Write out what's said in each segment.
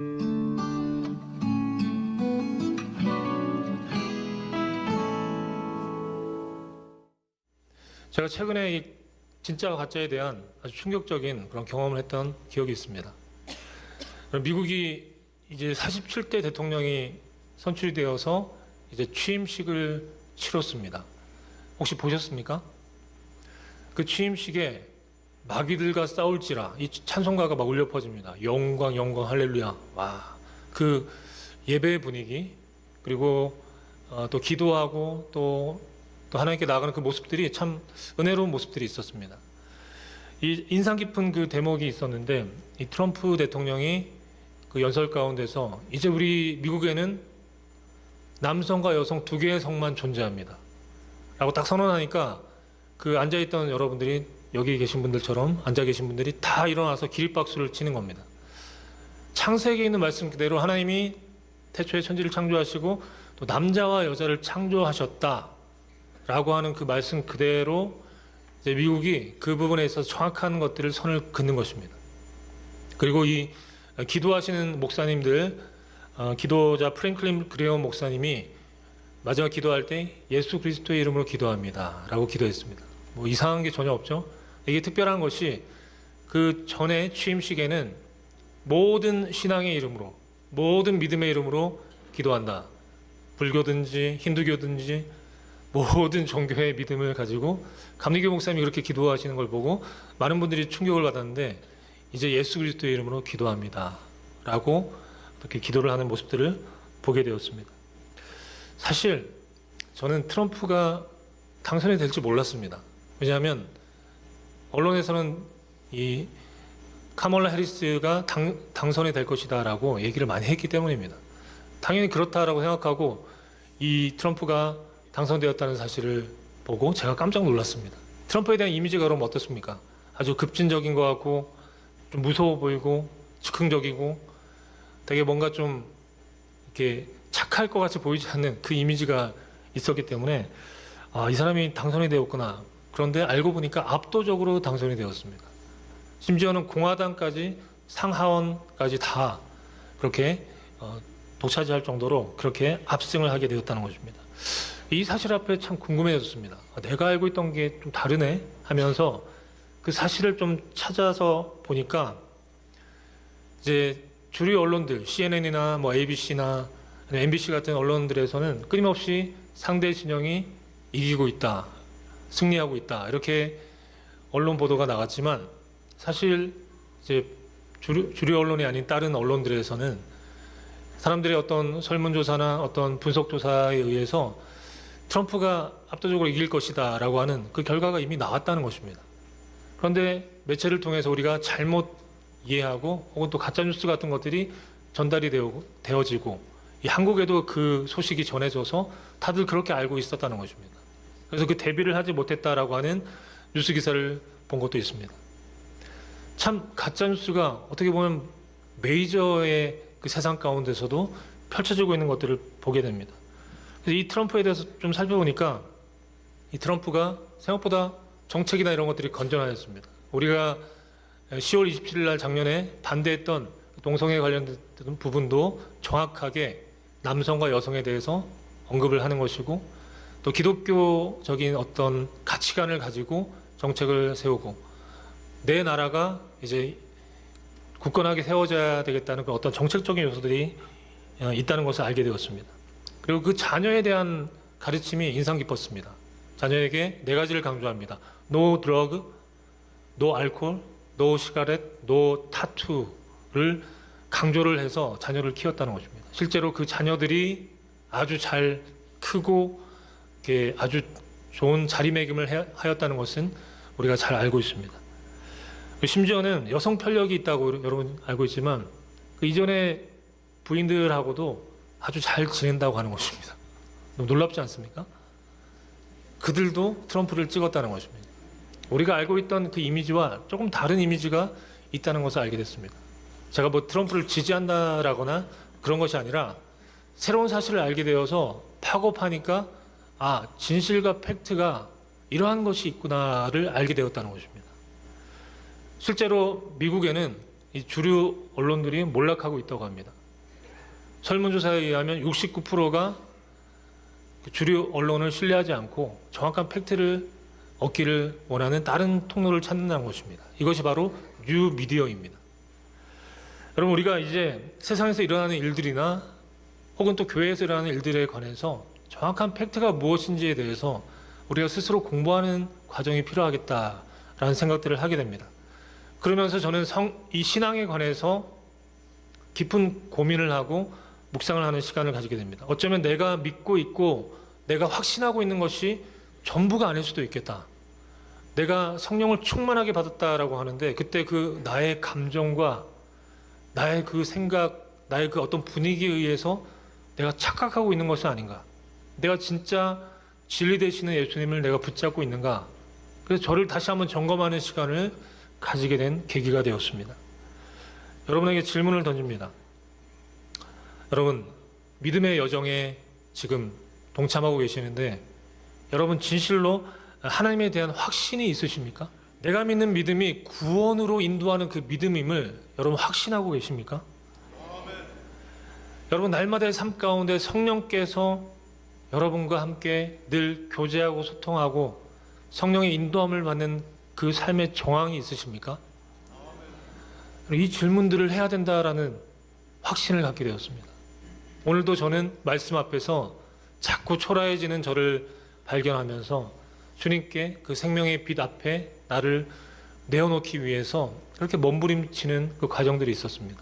제가 최근에 이 진짜 가짜에 대한 아주 충격적인 그런 경험을 했던 기억이 있습니다. 미국이 이제 47대 대통령이 선출이 되어서 이제 취임식을 치렀습니다. 혹시 보셨습니까? 그 취임식에 마귀들과 싸울지라 이 찬송가가 막 울려 퍼집니다. 영광 영광 할렐루야. 와, 그 예배의 분위기, 그리고 또 기도하고 또 하나님께 나아가는 그 모습들이 참 은혜로운 모습들이 있었습니다. 이 인상 깊은 그 대목이 있었는데, 이 트럼프 대통령이 그 연설 가운데서 이제 우리 미국에는 남성과 여성 두 개의 성만 존재합니다 라고 딱 선언하니까 그 앉아있던 여러분들이, 여기 계신 분들처럼 앉아 계신 분들이 다 일어나서 기립박수를 치는 겁니다. 창세기에 있는 말씀 그대로 하나님이 태초에 천지를 창조하시고 또 남자와 여자를 창조하셨다 라고 하는 그 말씀 그대로 이제 미국이 그 부분에 있어서 정확한 것들을 선을 긋는 것입니다. 그리고 이 기도하시는 목사님들, 기도자 프랭클린 그레엄 목사님이 마지막 기도할 때 예수 그리스도의 이름으로 기도합니다 라고 기도했습니다. 뭐 이상한 게 전혀 없죠. 이게 특별한 것이 그 전에 취임식에는 모든 신앙의 이름으로, 모든 믿음의 이름으로 기도한다. 불교든지 힌두교든지 모든 종교의 믿음을 가지고 감리교 목사님이 그렇게 기도하시는 걸 보고 많은 분들이 충격을 받았는데, 이제 예수 그리스도의 이름으로 기도합니다 라고 이렇게 기도를 하는 모습들을 보게 되었습니다. 사실 저는 트럼프가 당선이 될지 몰랐습니다. 왜냐하면 언론에서는 이 카멀라 해리스가 당선이 될 것이다 라고 얘기를 많이 했기 때문입니다. 당연히 그렇다라고 생각하고 이 트럼프가 당선되었다는 사실을 보고 제가 깜짝 놀랐습니다. 트럼프에 대한 이미지가 그럼 어떻습니까? 아주 급진적인 것 같고 좀 무서워 보이고 즉흥적이고 되게 뭔가 좀 이렇게 착할 것 같이 보이지 않는 그 이미지가 있었기 때문에 이 사람이 당선이 되었구나. 그런데 알고 보니까 압도적으로 당선이 되었습니다. 심지어는 공화당까지 상하원까지 다 그렇게 독차지할 정도로 그렇게 압승을 하게 되었다는 것입니다. 이 사실 앞에 참 궁금해졌습니다. 내가 알고 있던 게 좀 다르네 하면서 그 사실을 좀 찾아서 보니까 이제 주류 언론들, CNN이나 뭐 ABC나 MBC 같은 언론들에서는 끊임없이 상대 진영이 이기고 있다, 승리하고 있다 이렇게 언론 보도가 나갔지만, 사실 이제 주류 언론이 아닌 다른 언론들에서는 사람들의 어떤 설문조사나 어떤 분석조사에 의해서 트럼프가 압도적으로 이길 것이다 라고 하는 그 결과가 이미 나왔다는 것입니다. 그런데 매체를 통해서 우리가 잘못 이해하고 혹은 또 가짜뉴스 같은 것들이 전달이 되어지고 이 한국에도 그 소식이 전해져서 다들 그렇게 알고 있었다는 것입니다. 그래서 그 대비를 하지 못했다라고 하는 뉴스 기사를 본 것도 있습니다. 참 가짜뉴스가 어떻게 보면 메이저의 그 세상 가운데서도 펼쳐지고 있는 것들을 보게 됩니다. 그래서 이 트럼프에 대해서 좀 살펴보니까 이 트럼프가 생각보다 정책이나 이런 것들이 건전하였습니다. 우리가 10월 27일 날 작년에 반대했던 동성애 관련된 부분도 정확하게 남성과 여성에 대해서 언급을 하는 것이고, 또 기독교적인 어떤 가치관을 가지고 정책을 세우고 내 나라가 이제 굳건하게 세워져야 되겠다는 그 어떤 정책적인 요소들이 있다는 것을 알게 되었습니다. 그리고 그 자녀에 대한 가르침이 인상 깊었습니다. 자녀에게 네 가지를 강조합니다. No drug, no alcohol, no cigarette, no tattoo를 강조를 해서 자녀를 키웠다는 것입니다. 실제로 그 자녀들이 아주 잘 크고 이렇게 아주 좋은 자리매김을 하였다는 것은 우리가 잘 알고 있습니다. 심지어는 여성 편력이 있다고 여러분 알고 있지만 그 이전에 부인들하고도 아주 잘 지낸다고 하는 것입니다. 너무 놀랍지 않습니까? 그들도 트럼프를 찍었다는 것입니다. 우리가 알고 있던 그 이미지와 조금 다른 이미지가 있다는 것을 알게 됐습니다. 제가 뭐 트럼프를 지지한다라거나 그런 것이 아니라 새로운 사실을 알게 되어서 파고 파니까 진실과 팩트가 이러한 것이 있구나를 알게 되었다는 것입니다. 실제로 미국에는 이 주류 언론들이 몰락하고 있다고 합니다. 설문조사에 의하면 69%가 주류 언론을 신뢰하지 않고 정확한 팩트를 얻기를 원하는 다른 통로를 찾는다는 것입니다. 이것이 바로 뉴미디어입니다. 여러분, 우리가 이제 세상에서 일어나는 일들이나 혹은 또 교회에서 일어나는 일들에 관해서 정확한 팩트가 무엇인지에 대해서 우리가 스스로 공부하는 과정이 필요하겠다라는 생각들을 하게 됩니다. 그러면서 저는 이 신앙에 관해서 깊은 고민을 하고 묵상을 하는 시간을 가지게 됩니다. 어쩌면 내가 믿고 있고 내가 확신하고 있는 것이 전부가 아닐 수도 있겠다. 내가 성령을 충만하게 받았다라고 하는데 그때 그 나의 감정과 나의 그 생각, 나의 그 어떤 분위기에 의해서 내가 착각하고 있는 것이 아닌가? 내가 진짜 진리 되시는 예수님을 내가 붙잡고 있는가? 그래서 저를 다시 한번 점검하는 시간을 가지게 된 계기가 되었습니다. 여러분에게 질문을 던집니다. 여러분, 믿음의 여정에 지금 동참하고 계시는데 여러분 진실로 하나님에 대한 확신이 있으십니까? 내가 믿는 믿음이 구원으로 인도하는 그 믿음임을 여러분 확신하고 계십니까? 여러분, 날마다의 삶 가운데 성령께서 여러분과 함께 늘 교제하고 소통하고 성령의 인도함을 받는 그 삶의 정황이 있으십니까? 이 질문들을 해야 된다라는 확신을 갖게 되었습니다. 오늘도 저는 말씀 앞에서 자꾸 초라해지는 저를 발견하면서 주님께 그 생명의 빛 앞에 나를 내어놓기 위해서 그렇게 몸부림치는 그 과정들이 있었습니다.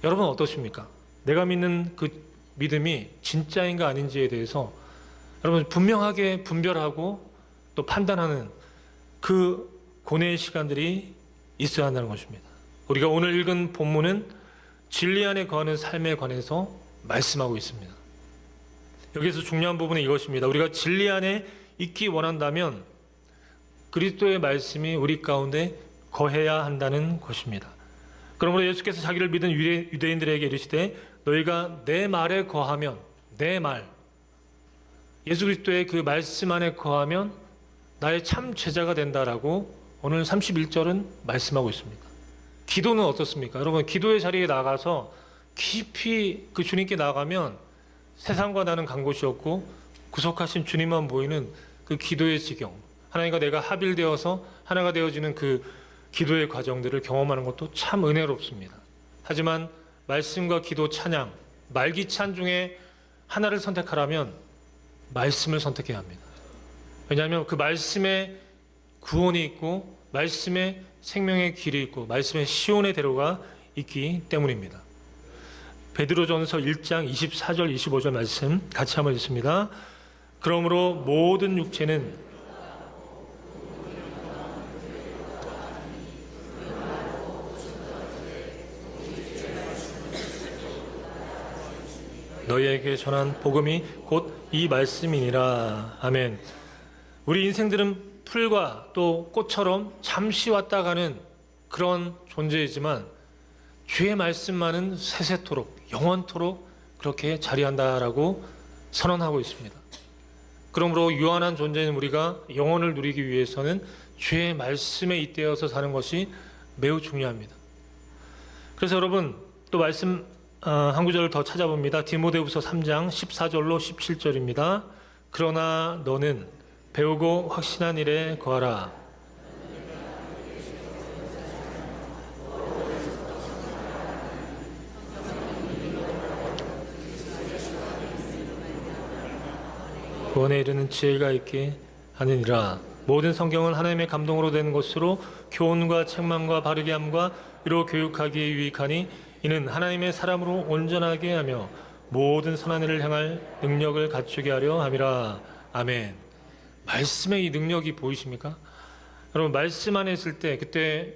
여러분 어떠십니까? 내가 믿는 그 믿음이 진짜인가 아닌지에 대해서 여러분 분명하게 분별하고 또 판단하는 그 고뇌의 시간들이 있어야 한다는 것입니다. 우리가 오늘 읽은 본문은 진리 안에 거하는 삶에 관해서 말씀하고 있습니다. 여기서 중요한 부분은 이것입니다. 우리가 진리 안에 있기 원한다면 그리스도의 말씀이 우리 가운데 거해야 한다는 것입니다. 그러므로 예수께서 자기를 믿은 유대인들에게 이르시되 너희가 내 말에 거하면, 내 말, 예수 그리스도의 그 말씀 안에 거하면 나의 참 제자가 된다라고 오늘 31절은 말씀하고 있습니다. 기도는 어떻습니까? 여러분, 기도의 자리에 나가서 깊이 그 주님께 나가면 세상과 나는 간 곳이 없고 구속하신 주님만 보이는 그 기도의 지경, 하나님과 내가 합일되어서 하나가 되어지는 그 기도의 과정들을 경험하는 것도 참 은혜롭습니다. 하지만 말씀과 기도, 찬양, 말기찬 중에 하나를 선택하라면 말씀을 선택해야 합니다. 왜냐하면 그 말씀에 구원이 있고 말씀에 생명의 길이 있고 말씀에 시온의 대로가 있기 때문입니다. 베드로전서 1장 24절 25절 말씀 같이 한번 읽습니다. 그러므로 모든 육체는 너희에게 전한 복음이 곧 이 말씀이니라. 아멘. 우리 인생들은 풀과 또 꽃처럼 잠시 왔다 가는 그런 존재이지만 주의 말씀만은 세세토록 영원토록 그렇게 자리한다라고 선언하고 있습니다. 그러므로 유한한 존재인 우리가 영원을 누리기 위해서는 주의 말씀에 잇대어서 사는 것이 매우 중요합니다. 그래서 여러분 또 말씀 한 구절을 더 찾아봅니다. 디모데후서 3장 14절로 17절입니다. 그러나 너는 배우고 확신한 일에 거하라. 구원에 이르는 지혜가 있게 하느니라. 모든 성경은 하나님의 감동으로 된 것으로 교훈과 책망과 바르게 함과 이로 교육하기에 유익하니 이는 하나님의 사람으로 온전하게 하며 모든 선한 일을 향할 능력을 갖추게 하려 함이라. 아멘. 말씀의 이 능력이 보이십니까? 여러분 말씀 안에 있을 때 그때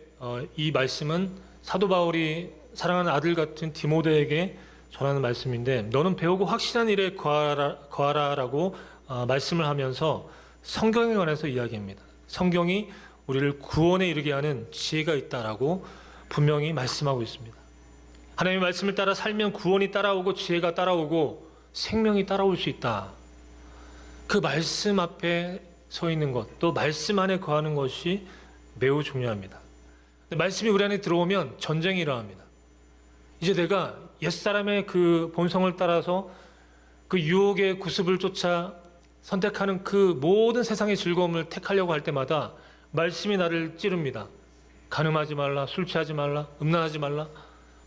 이 말씀은 사도 바울이 사랑하는 아들 같은 디모데에게 전하는 말씀인데 너는 배우고 확신한 일에 거하라라고 말씀을 하면서 성경에 관해서 이야기합니다. 성경이 우리를 구원에 이르게 하는 지혜가 있다라고 분명히 말씀하고 있습니다. 하나님의 말씀을 따라 살면 구원이 따라오고 지혜가 따라오고 생명이 따라올 수 있다. 그 말씀 앞에 서 있는 것, 또 말씀 안에 거하는 것이 매우 중요합니다. 근데 말씀이 우리 안에 들어오면 전쟁이 일어납니다. 이제 내가 옛사람의 그 본성을 따라서 그 유혹의 구습을 쫓아 선택하는 그 모든 세상의 즐거움을 택하려고 할 때마다 말씀이 나를 찌릅니다. 간음하지 말라, 술 취하지 말라, 음란하지 말라,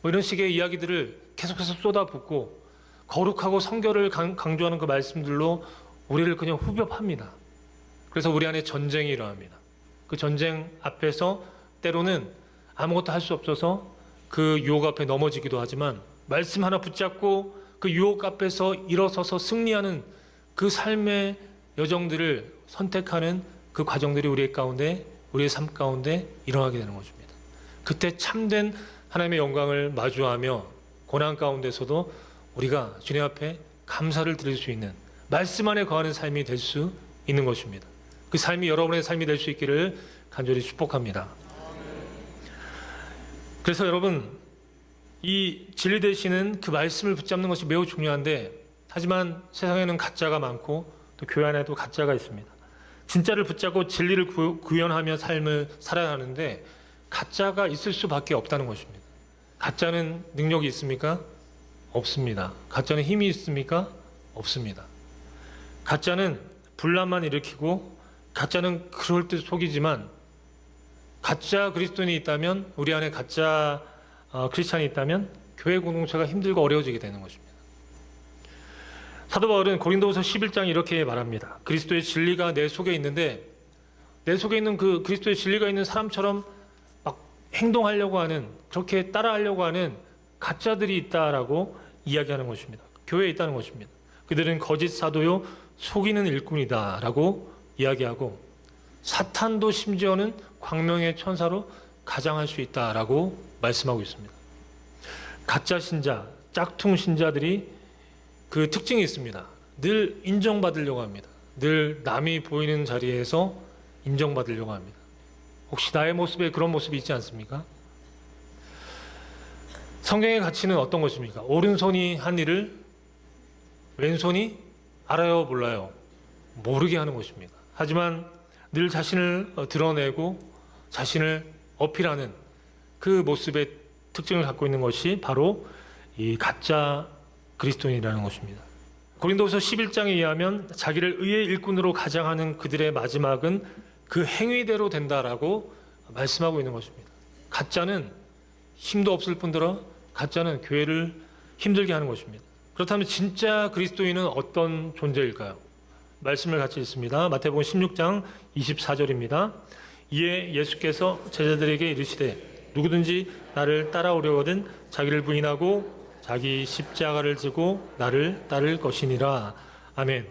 뭐 이런 식의 이야기들을 계속해서 쏟아붓고 거룩하고 성결을 강조하는 그 말씀들로 우리를 그냥 후벼팝니다. 그래서 우리 안에 전쟁이 일어납니다. 그 전쟁 앞에서 때로는 아무것도 할 수 없어서 그 유혹 앞에 넘어지기도 하지만 말씀 하나 붙잡고 그 유혹 앞에서 일어서서 승리하는 그 삶의 여정들을 선택하는 그 과정들이 우리의 가운데, 우리의 삶 가운데 일어나게 되는 것입니다. 그때 참된 하나님의 영광을 마주하며 고난 가운데서도 우리가 주님 앞에 감사를 드릴 수 있는 말씀 안에 거하는 삶이 될 수 있는 것입니다. 그 삶이 여러분의 삶이 될 수 있기를 간절히 축복합니다. 그래서 여러분, 이 진리 되시는 그 말씀을 붙잡는 것이 매우 중요한데, 하지만 세상에는 가짜가 많고 또 교회 안에도 가짜가 있습니다. 진짜를 붙잡고 진리를 구현하며 삶을 살아야 하는데 가짜가 있을 수밖에 없다는 것입니다. 가짜는 능력이 있습니까? 없습니다. 가짜는 힘이 있습니까? 없습니다. 가짜는 분란만 일으키고, 가짜는 그럴 듯 속이지만, 가짜 그리스도인이 있다면, 우리 안에 가짜 크리스찬이 있다면 교회 공동체가 힘들고 어려워지게 되는 것입니다. 사도 바울은 고린도후서 11장에 이렇게 말합니다. 그리스도의 진리가 내 속에 있는데, 내 속에 있는 그 그리스도의 진리가 있는 사람처럼 막 행동하려고 하는, 그렇게 따라하려고 하는 가짜들이 있다라고 이야기하는 것입니다. 교회에 있다는 것입니다. 그들은 거짓 사도요 속이는 일꾼이다라고 이야기하고, 사탄도 심지어는 광명의 천사로 가장할 수 있다라고 말씀하고 있습니다. 가짜 신자, 짝퉁 신자들이 그 특징이 있습니다. 늘 인정받으려고 합니다. 늘 남이 보이는 자리에서 인정받으려고 합니다. 혹시 나의 모습에 그런 모습이 있지 않습니까? 성경의 가치는 어떤 것입니까? 오른손이 한 일을 왼손이 알아요, 몰라요? 모르게 하는 것입니다. 하지만 늘 자신을 드러내고 자신을 어필하는 그 모습의 특징을 갖고 있는 것이 바로 이 가짜 그리스도인이라는 것입니다. 고린도후서 11장에 의하면 자기를 의의 일꾼으로 가장하는 그들의 마지막은 그 행위대로 된다라고 말씀하고 있는 것입니다. 가짜는 힘도 없을 뿐더러 가짜는 교회를 힘들게 하는 것입니다. 그렇다면 진짜 그리스도인은 어떤 존재일까요? 말씀을 같이 읽습니다. 마태복음 16장 24절입니다. 이에 예수께서 제자들에게 이르시되 누구든지 나를 따라오려거든 자기를 부인하고 자기 십자가를 지고 나를 따를 것이니라. 아멘.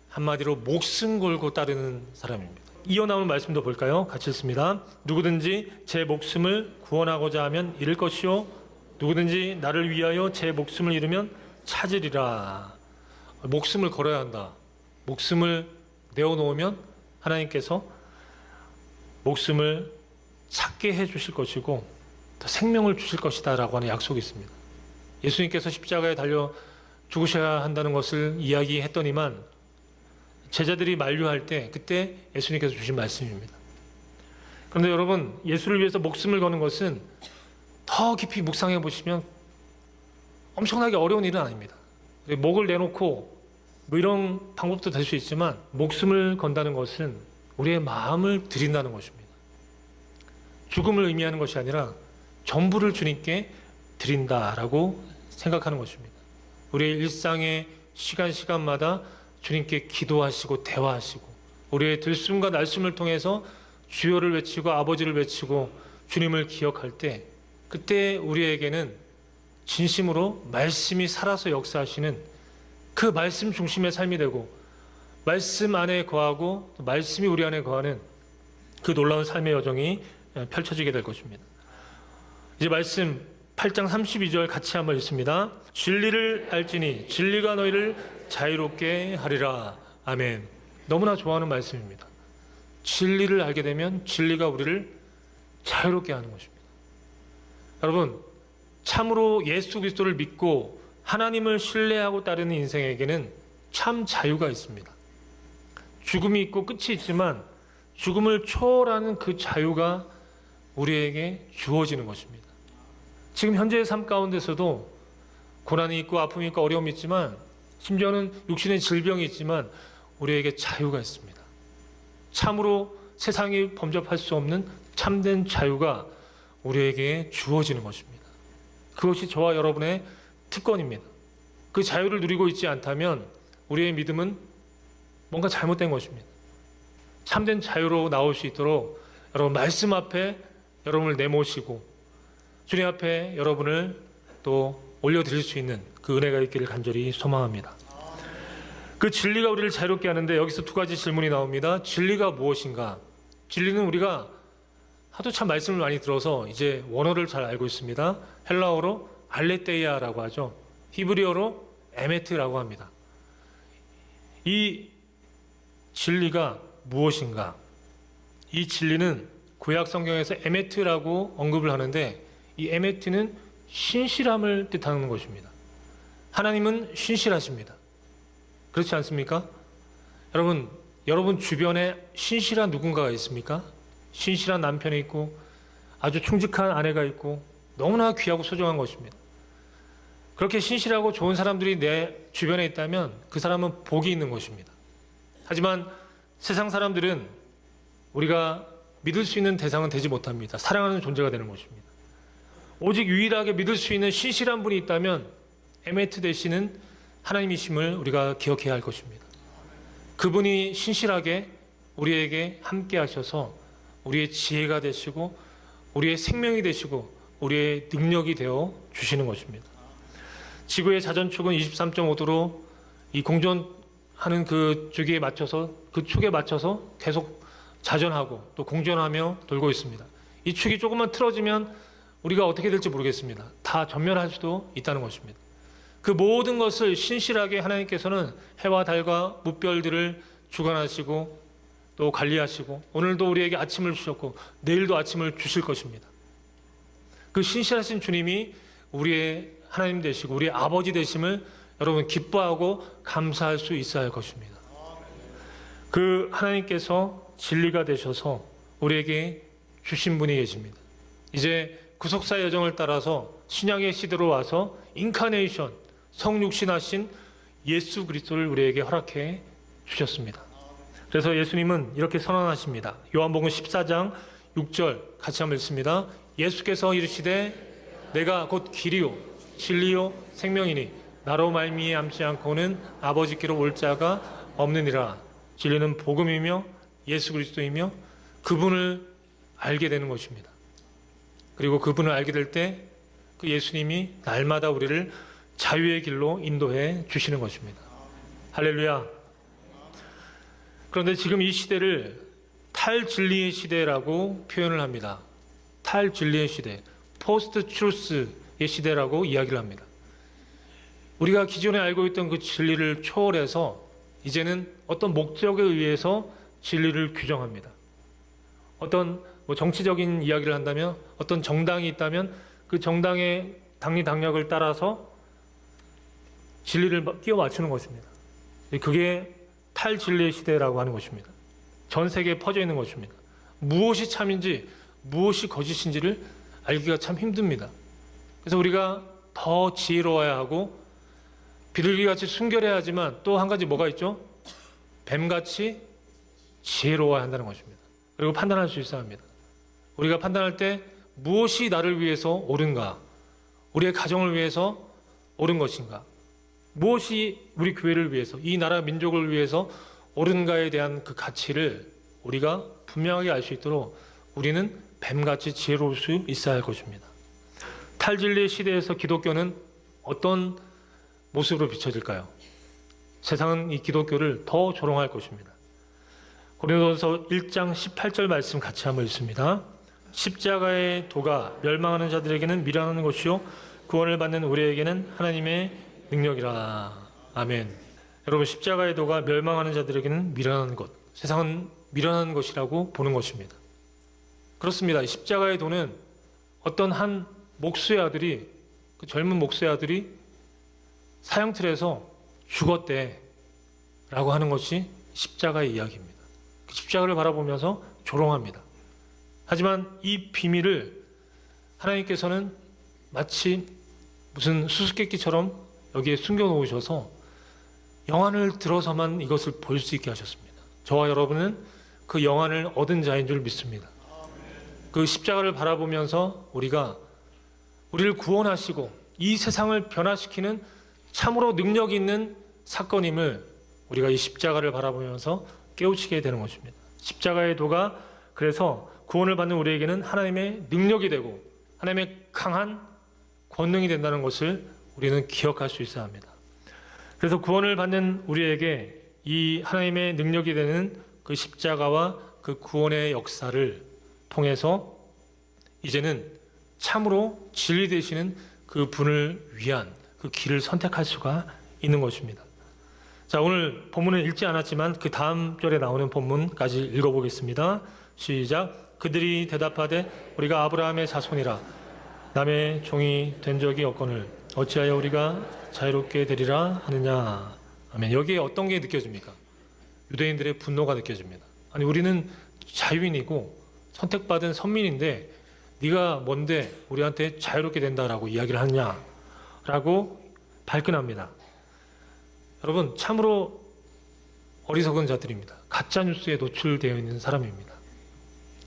한마디로 목숨 걸고 따르는 사람입니다. 이어나오는 말씀도 볼까요? 같이 읽습니다. 누구든지 제 목숨을 구원하고자 하면 잃을 것이요 누구든지 나를 위하여 제 목숨을 잃으면 찾으리라. 목숨을 걸어야 한다. 목숨을 내어놓으면 하나님께서 목숨을 찾게 해주실 것이고 더 생명을 주실 것이다 라고 하는 약속이 있습니다. 예수님께서 십자가에 달려 죽으셔야 한다는 것을 이야기했더니만 제자들이 만류할 때 그때 예수님께서 주신 말씀입니다. 그런데 여러분, 예수를 위해서 목숨을 거는 것은 더 깊이 묵상해 보시면 엄청나게 어려운 일은 아닙니다. 목을 내놓고 뭐 이런 방법도 될 수 있지만 목숨을 건다는 것은 우리의 마음을 드린다는 것입니다. 죽음을 의미하는 것이 아니라 전부를 주님께 드린다라고 생각하는 것입니다. 우리의 일상의 시간마다 주님께 기도하시고 대화하시고 우리의 들숨과 날숨을 통해서 주여를 외치고 아버지를 외치고 주님을 기억할 때 그때 우리에게는 진심으로 말씀이 살아서 역사하시는 그 말씀 중심의 삶이 되고 말씀 안에 거하고 말씀이 우리 안에 거하는 그 놀라운 삶의 여정이 펼쳐지게 될 것입니다. 이제 말씀 8장 32절 같이 한번 읽습니다. 진리를 알지니 진리가 너희를 자유롭게 하리라. 아멘. 너무나 좋아하는 말씀입니다. 진리를 알게 되면 진리가 우리를 자유롭게 하는 것입니다. 여러분, 참으로 예수 그리스도를 믿고 하나님을 신뢰하고 따르는 인생에게는 참 자유가 있습니다. 죽음이 있고 끝이 있지만 죽음을 초월하는 그 자유가 우리에게 주어지는 것입니다. 지금 현재의 삶 가운데서도 고난이 있고 아픔이 있고 어려움이 있지만, 심지어는 육신의 질병이 있지만 우리에게 자유가 있습니다. 참으로 세상이 범접할 수 없는 참된 자유가 우리에게 주어지는 것입니다. 그것이 저와 여러분의 특권입니다. 그 자유를 누리고 있지 않다면 우리의 믿음은 뭔가 잘못된 것입니다. 참된 자유로 나올 수 있도록 여러분 말씀 앞에 여러분을 내모시고 주님 앞에 여러분을 또 올려드릴 수 있는 그 은혜가 있기를 간절히 소망합니다. 그 진리가 우리를 자유롭게 하는데 여기서 두 가지 질문이 나옵니다. 진리가 무엇인가? 진리는 우리가 하도 참 말씀을 많이 들어서 이제 원어를 잘 알고 있습니다. 헬라어로 알레테이아라고 하죠. 히브리어로 에메트라고 합니다. 이 진리가 무엇인가? 이 진리는 구약 성경에서 에메트라고 언급을 하는데, 이 에메트는 신실함을 뜻하는 것입니다. 하나님은 신실하십니다. 그렇지 않습니까? 여러분 주변에 신실한 누군가가 있습니까? 신실한 남편이 있고 아주 충직한 아내가 있고 너무나 귀하고 소중한 것입니다. 그렇게 신실하고 좋은 사람들이 내 주변에 있다면 그 사람은 복이 있는 것입니다. 하지만 세상 사람들은 우리가 믿을 수 있는 대상은 되지 못합니다. 사랑하는 존재가 되는 것입니다. 오직 유일하게 믿을 수 있는 신실한 분이 있다면 에메트 되시는 하나님이심을 우리가 기억해야 할 것입니다. 그분이 신실하게 우리에게 함께 하셔서 우리의 지혜가 되시고 우리의 생명이 되시고 우리의 능력이 되어 주시는 것입니다. 지구의 자전축은 23.5도로 이 공전하는 그 주기에 맞춰서, 그 축에 맞춰서 계속 자전하고 또 공전하며 돌고 있습니다. 이 축이 조금만 틀어지면 우리가 어떻게 될지 모르겠습니다. 다 전멸할 수도 있다는 것입니다. 그 모든 것을 신실하게 하나님께서는 해와 달과 무별들을 주관하시고 또 관리하시고 오늘도 우리에게 아침을 주셨고 내일도 아침을 주실 것입니다. 그 신실하신 주님이 우리의 하나님 되시고 우리의 아버지 되심을 여러분 기뻐하고 감사할 수 있어야 할 것입니다. 그 하나님께서 진리가 되셔서 우리에게 주신 분이 계십니다. 이제 구속사의 여정을 따라서 신약의 시대로 와서 인카네이션, 성육신하신 예수 그리스도를 우리에게 허락해 주셨습니다. 그래서 예수님은 이렇게 선언하십니다. 요한복음 14장 6절 같이 한번 읽습니다. 예수께서 이르시되 내가 곧 길이요 진리요 생명이니 나로 말미암지 않고는 아버지께로 올 자가 없느니라. 진리는 복음이며 예수 그리스도이며 그분을 알게 되는 것입니다. 그리고 그분을 알게 될 때 그 예수님이 날마다 우리를 자유의 길로 인도해 주시는 것입니다. 할렐루야. 그런데 지금 이 시대를 탈진리의 시대라고 표현을 합니다. 탈진리의 시대, 포스트 트루스의 시대라고 이야기를 합니다. 우리가 기존에 알고 있던 그 진리를 초월해서 이제는 어떤 목적에 의해서 진리를 규정합니다. 어떤 정치적인 이야기를 한다면 어떤 정당이 있다면 그 정당의 당리당략을 따라서 진리를 끼워 맞추는 것입니다. 그게 탈진리의 시대라고 하는 것입니다. 전 세계에 퍼져 있는 것입니다. 무엇이 참인지 무엇이 거짓인지를 알기가 참 힘듭니다. 그래서 우리가 더 지혜로워야 하고 비둘기같이 순결해야 하지만 또 한 가지 뭐가 있죠? 뱀같이 지혜로워야 한다는 것입니다. 그리고 판단할 수 있어야 합니다. 우리가 판단할 때 무엇이 나를 위해서 옳은가? 우리의 가정을 위해서 옳은 것인가? 무엇이 우리 교회를 위해서, 이 나라 민족을 위해서 옳은가에 대한 그 가치를 우리가 분명하게 알 수 있도록 우리는 뱀같이 지혜로울 수 있어야 할 것입니다. 탈진리의 시대에서 기독교는 어떤 모습으로 비춰질까요? 세상은 이 기독교를 더 조롱할 것입니다. 고린도전서 1장 18절 말씀 같이 한번 읽습니다. 십자가의 도가 멸망하는 자들에게는 미련한 것이요 구원을 받는 우리에게는 하나님의 능력이라. 아멘. 여러분, 십자가의 도가 멸망하는 자들에게는 미련한 것, 세상은 미련한 것이라고 보는 것입니다. 그렇습니다. 십자가의 도는 어떤 한 목수의 아들이, 그 젊은 목수의 아들이 사형틀에서 죽었대 라고 하는 것이 십자가의 이야기입니다. 그 십자가를 바라보면서 조롱합니다. 하지만 이 비밀을 하나님께서는 마치 무슨 수수께끼처럼 여기에 숨겨놓으셔서 영안을 들어서만 이것을 볼 수 있게 하셨습니다. 저와 여러분은 그 영안을 얻은 자인 줄 믿습니다. 그 십자가를 바라보면서 우리를 구원하시고 이 세상을 변화시키는 참으로 능력 있는 사건임을 우리가 이 십자가를 바라보면서 깨우치게 되는 것입니다. 십자가의 도가 그래서 구원을 받는 우리에게는 하나님의 능력이 되고 하나님의 강한 권능이 된다는 것을 우리는 기억할 수 있어야 합니다. 그래서 구원을 받는 우리에게 이 하나님의 능력이 되는 그 십자가와 그 구원의 역사를 통해서 이제는 참으로 진리 되시는 그 분을 위한 그 길을 선택할 수가 있는 것입니다. 자, 오늘 본문은 읽지 않았지만 그 다음 절에 나오는 본문까지 읽어보겠습니다. 시작. 그들이 대답하되 우리가 아브라함의 자손이라 남의 종이 된 적이 없거늘 어찌하여 우리가 자유롭게 되리라 하느냐. 아멘. 여기에 어떤 게 느껴집니까? 유대인들의 분노가 느껴집니다. 아니, 우리는 자유인이고 선택받은 선민인데 네가 뭔데 우리한테 자유롭게 된다라고 이야기를 하느냐라고 발끈합니다. 여러분, 참으로 어리석은 자들입니다. 가짜 뉴스에 노출되어 있는 사람입니다.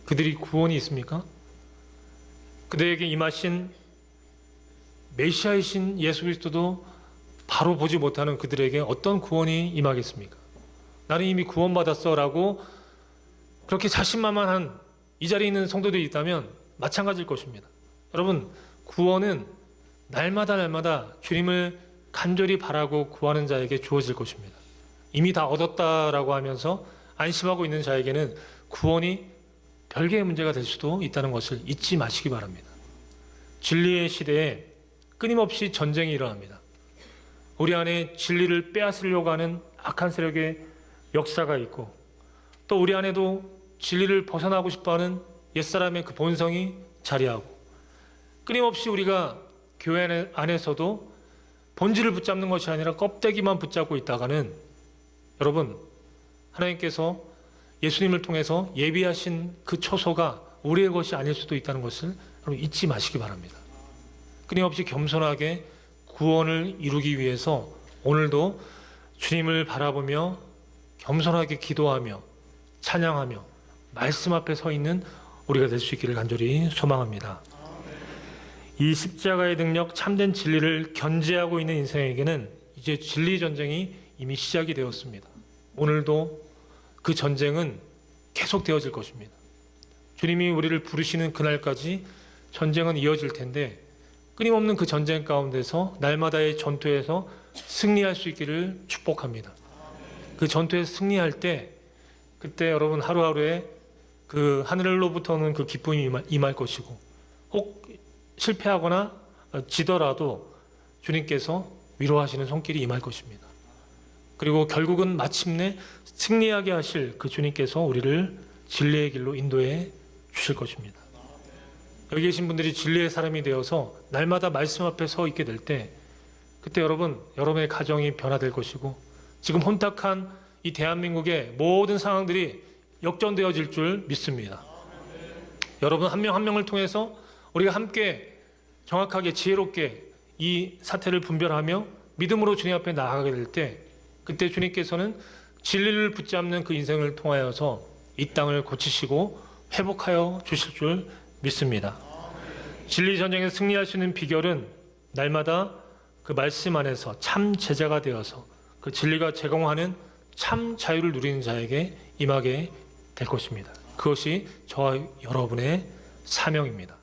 그들이 구원이 있습니까? 그들에게 임하신 메시아이신 예수 그리스도도 바로 보지 못하는 그들에게 어떤 구원이 임하겠습니까? 나는 이미 구원받았어 라고 그렇게 자신만만한 이 자리에 있는 성도들이 있다면 마찬가지일 것입니다. 여러분, 구원은 날마다 주님을 간절히 바라고 구하는 자에게 주어질 것입니다. 이미 다 얻었다라고 하면서 안심하고 있는 자에게는 구원이 별개의 문제가 될 수도 있다는 것을 잊지 마시기 바랍니다. 진리의 시대에 끊임없이 전쟁이 일어납니다. 우리 안에 진리를 빼앗으려고 하는 악한 세력의 역사가 있고 또 우리 안에도 진리를 벗어나고 싶어하는 옛사람의 그 본성이 자리하고 끊임없이 우리가 교회 안에서도 본질을 붙잡는 것이 아니라 껍데기만 붙잡고 있다가는 여러분, 하나님께서 예수님을 통해서 예비하신 그 초소가 우리의 것이 아닐 수도 있다는 것을 여러분 잊지 마시기 바랍니다. 끊임없이 겸손하게 구원을 이루기 위해서 오늘도 주님을 바라보며 겸손하게 기도하며 찬양하며 말씀 앞에 서 있는 우리가 될 수 있기를 간절히 소망합니다. 이 십자가의 능력, 참된 진리를 견지하고 있는 인생에게는 이제 진리 전쟁이 이미 시작이 되었습니다. 오늘도 그 전쟁은 계속 되어질 것입니다. 주님이 우리를 부르시는 그날까지 전쟁은 이어질 텐데 끊임없는 그 전쟁 가운데서 날마다의 전투에서 승리할 수 있기를 축복합니다. 그 전투에서 승리할 때 그때 여러분 하루하루에 그 하늘로부터는 그 기쁨이 임할 것이고 혹 실패하거나 지더라도 주님께서 위로하시는 손길이 임할 것입니다. 그리고 결국은 마침내 승리하게 하실 그 주님께서 우리를 진리의 길로 인도해 주실 것입니다. 여기 계신 분들이 진리의 사람이 되어서 날마다 말씀 앞에 서 있게 될 때 그때 여러분의 가정이 변화될 것이고 지금 혼탁한 이 대한민국의 모든 상황들이 역전되어질 줄 믿습니다. 여러분 한 명 한 명을 통해서 우리가 함께 정확하게 지혜롭게 이 사태를 분별하며 믿음으로 주님 앞에 나아가게 될 때 그때 주님께서는 진리를 붙잡는 그 인생을 통하여서 이 땅을 고치시고 회복하여 주실 줄 믿습니다. 진리 전쟁에서 승리할 수 있는 비결은 날마다 그 말씀 안에서 참 제자가 되어서 그 진리가 제공하는 참 자유를 누리는 자에게 임하게 될 것입니다. 그것이 저와 여러분의 사명입니다.